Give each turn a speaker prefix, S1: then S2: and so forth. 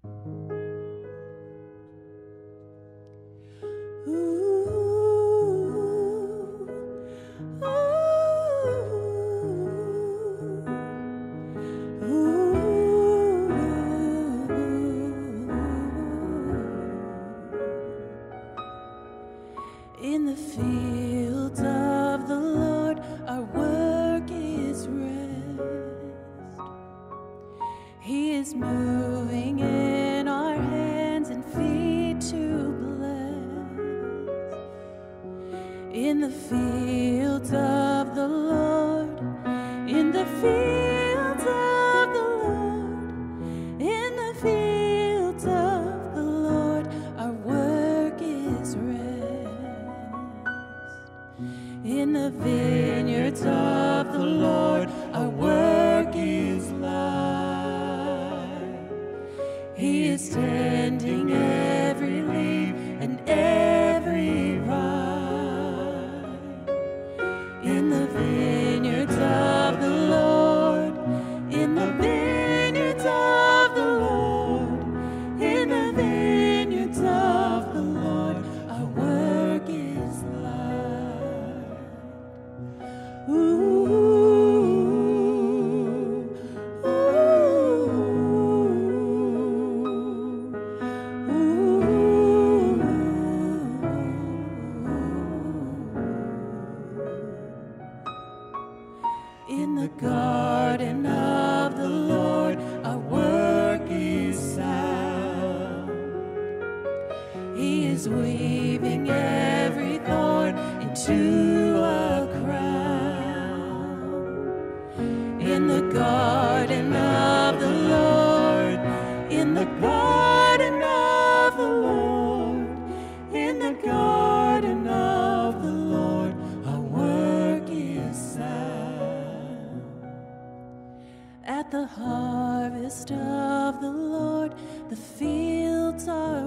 S1: In the fields of the Lord, our work is rest. He is moving in our hands and feet to bless. In the fields of the Lord, in the fields of the Lord, in the fields of the Lord, our work is rest. In the vineyards of the Lord, our work is life. He is tending every leaf and every vine. In the vineyards of the Lord, in the vineyards of the Lord, in the vineyards of the Lord, our work is life. Ooh, ooh, ooh. In the garden of the Lord, our work is sound. He is weaving every thorn into a crown. In the garden of the Lord, in the garden of the Lord, in the garden of the Lord, our work is sound. At the harvest of the Lord, the fields are